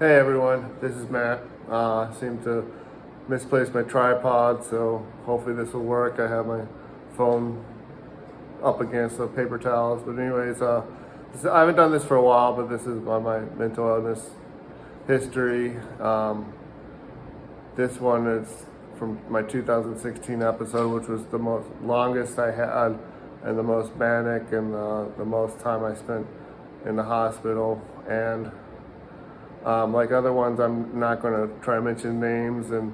Hey everyone, this is Matt. I seem to misplace my tripod, so hopefully this will work. I have my phone up against the paper towels. But anyways, I haven't done this for a while, but this is on my mental illness history. This one is from my 2016 episode, which was the most longest I had and the most manic and the most time I spent in the hospital. And like other ones, I'm not going to try to mention names, and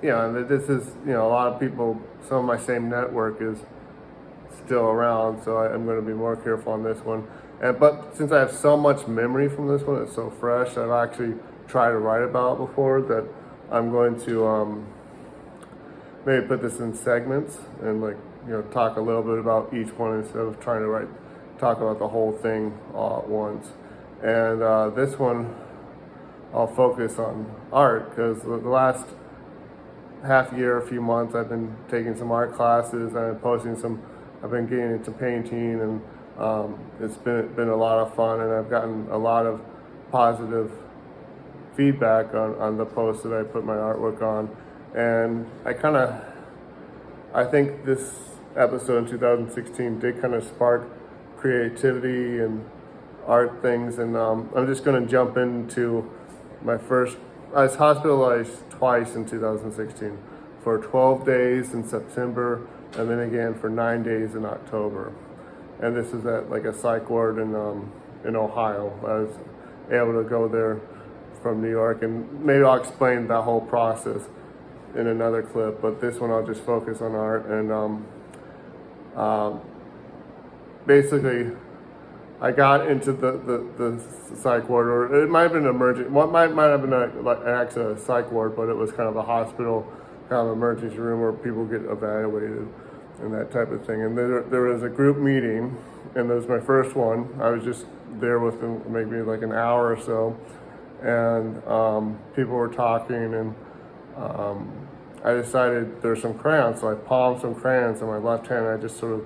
this is, a lot of people, some of my same network is still around, so I'm going to be more careful on this one. But since I have so much memory from this one, it's so fresh, I've actually tried to write about it before, that I'm going to maybe put this in segments and talk a little bit about each one instead of trying to talk about the whole thing all at once. And this one, I'll focus on art, because the last half year, a few months, I've been taking some art classes, and I've been getting into painting, and it's been a lot of fun, and I've gotten a lot of positive feedback on the posts that I put my artwork on. And I think this episode in 2016 did kind of spark creativity and art things, and I'm just going to jump into my first. I was hospitalized twice in 2016, for 12 days in September, and then again for 9 days in October. And this is at like a psych ward in Ohio. I was able to go there from New York, and maybe I'll explain that whole process in another clip, but this one I'll just focus on art. And basically, I got into the psych ward, or it might have been emergent. What might have been actually a psych ward, but it was kind of a hospital, kind of emergency room where people get evaluated and that type of thing. And there was a group meeting, and it was my first one. I was just there with them maybe like an hour or so, and people were talking, and I decided there's some crayons, so I palmed some crayons in my left hand. I just sort of,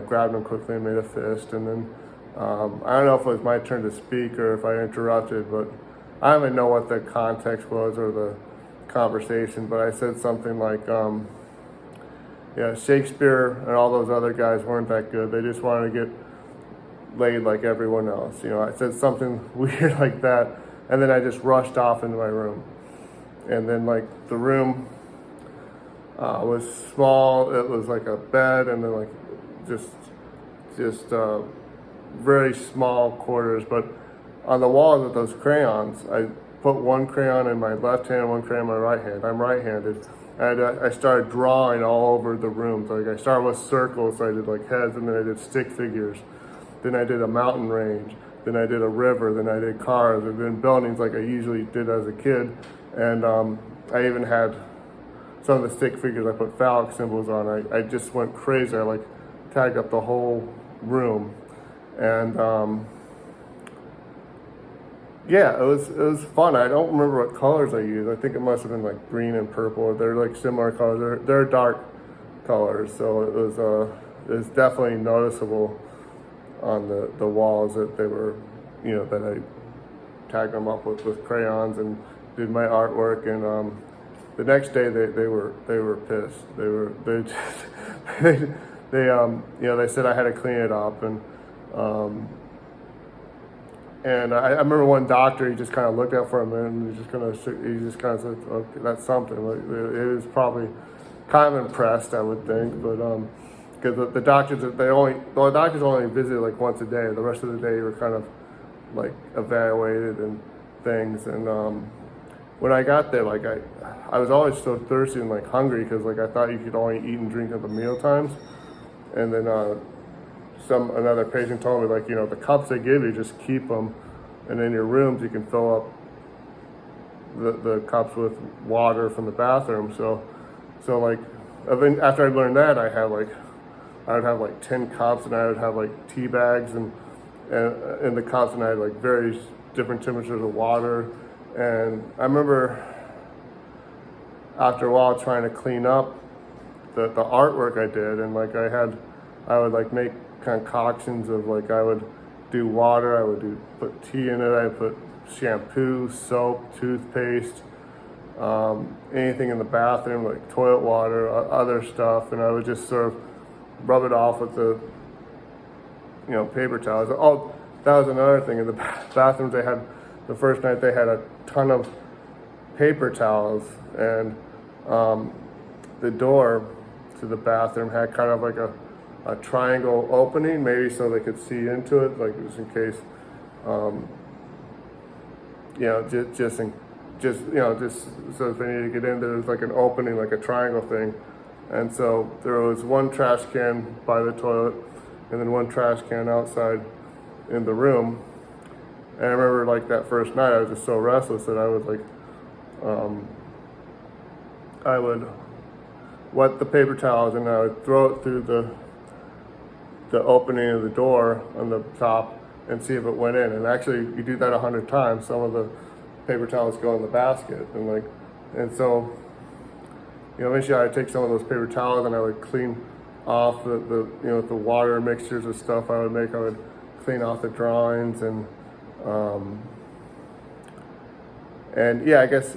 grabbed them quickly and made a fist, and then. I don't know if it was my turn to speak or if I interrupted, but I don't even know what the context was or the conversation, but I said something like, Shakespeare and all those other guys weren't that good. They just wanted to get laid like everyone else. I said something weird like that, and then I just rushed off into my room. And then the room was small. It was like a bed, and then just very small quarters, but on the walls with those crayons, I put one crayon in my left hand, one crayon in my right hand. I'm right-handed, and I started drawing all over the room. So I started with circles, so I did heads, and then I did stick figures. Then I did a mountain range. Then I did a river. Then I did cars, and then buildings like I usually did as a kid. And I even had some of the stick figures I put phallic symbols on. I just went crazy. I tagged up the whole room. And it was fun. I don't remember what colors I used. I think it must have been green and purple. They're similar colors. They're dark colors, so it was definitely noticeable on the walls that they were, that I tagged them up with crayons and did my artwork. And the next day they were pissed. They said I had to clean it up. And I remember one doctor, he just kind of looked at for a minute, and he just kind of said, "Okay, that's something." It was probably kind of impressed, I would think, but because the doctors only visited once a day. The rest of the day you were kind of evaluated and things. And when I got there, I was always so thirsty and hungry, because I thought you could only eat and drink at the meal times. And then another patient told me, the cups they give you, just keep them, and in your rooms you can fill up the cups with water from the bathroom. So after I learned that, I would have 10 cups, and I would have tea bags and in the cups, and I had various different temperatures of water. And I remember after a while trying to clean up the artwork I did, and I would make concoctions of I would do water, I would put tea in it, I would put shampoo, soap, toothpaste, anything in the bathroom like toilet water, other stuff, and I would just sort of rub it off with the paper towels. Oh, that was another thing. In the bathrooms, they had, the first night they had a ton of paper towels, and the door to the bathroom had kind of like a triangle opening, maybe so they could see into it, like just in case, just so if they needed to get in, there was like an opening, like a triangle thing. And so there was one trash can by the toilet, and then one trash can outside in the room. And I remember like that first night, I was just so restless that I was like, I would wet the paper towels and I would throw it through the opening of the door on the top and see if it went in. And actually, you do that 100 times, some of the paper towels go in the basket. And so, eventually I would take some of those paper towels and I would clean off the water mixtures of stuff I would make. I would clean off the drawings and yeah, I guess,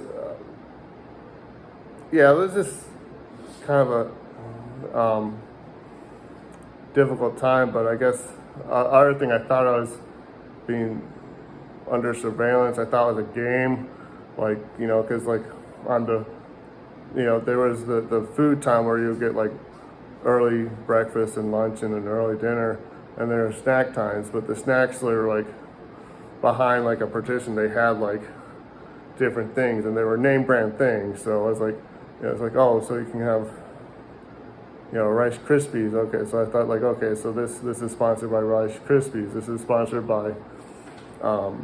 it was just kind of a difficult time, but I guess other thing, I thought I was being under surveillance. I thought it was a game, because on the, there was the food time where you get like early breakfast and lunch and an early dinner, and there are snack times, but the snacks were like behind like a partition. They had like different things, and they were name brand things. So I was like, oh, so you can have, Rice Krispies. Okay, so I thought like, okay, so this is sponsored by Rice Krispies. This is sponsored by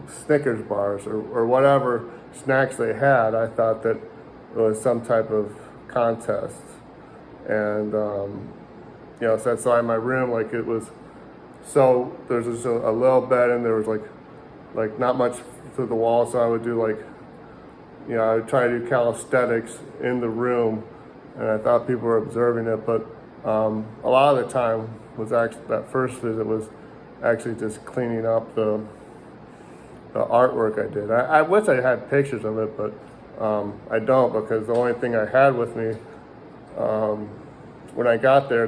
Snickers bars or whatever snacks they had. I thought that it was some type of contest, and so that's why in my room, like it was, so there's just a little bed, and there was like not much through the wall. So I would do like, I would try to do calisthenics in the room, and I thought people were observing it, but a lot of the time was actually, that first visit was actually just cleaning up the artwork I did. I wish I had pictures of it, but I don't, because the only thing I had with me, when I got there,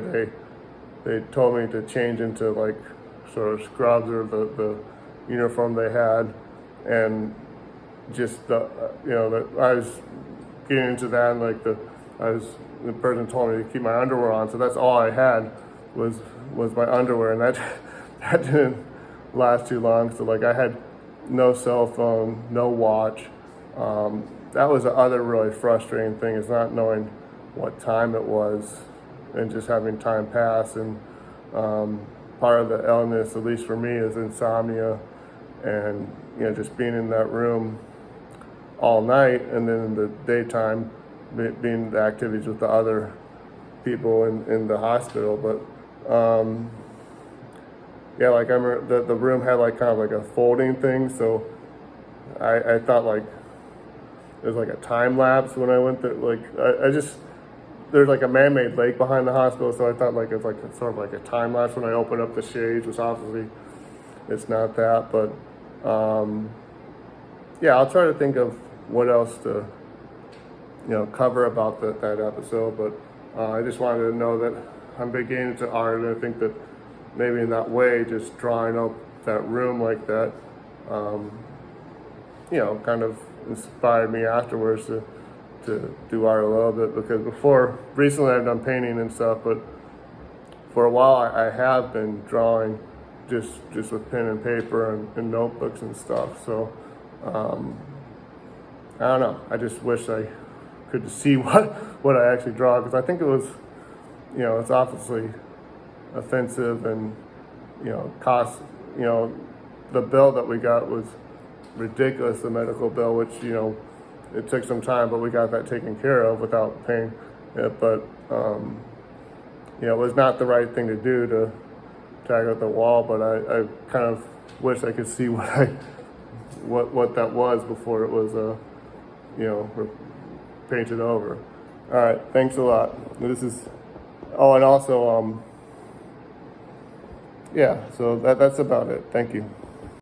they told me to change into like sort of scrubs or the uniform they had, and just I was getting into that, and like the person told me to keep my underwear on, so that's all I had was my underwear, and that didn't last too long. So like I had no cell phone, no watch. That was the other really frustrating thing, is not knowing what time it was and just having time pass. And part of the illness, at least for me, is insomnia, and just being in that room all night, and then in the daytime being the activities with the other people in the hospital. But like I remember the room had like kind of like a folding thing, so I thought like there's like a time lapse when I went there. Like I just, there's like a man-made lake behind the hospital, so I thought like it's like sort of like a time lapse when I opened up the shades, which obviously it's not that. But I'll try to think of what else to cover about that episode. But I just wanted to know that I'm beginning to art, and I think that maybe in that way, just drawing up that room like that, kind of inspired me afterwards to do art a little bit, because recently I've done painting and stuff, but for a while I have been drawing just with pen and paper and notebooks and stuff. So I don't know, I just wish I could see what I actually draw, because I think it was, it's obviously offensive, and cost, the bill that we got was ridiculous, the medical bill, which it took some time, but we got that taken care of without paying it. But it was not the right thing to do to tag out the wall, but I kind of wish I could see what that was before it was painted over. All right, thanks a lot. This is, and also yeah, so that's about it. Thank you.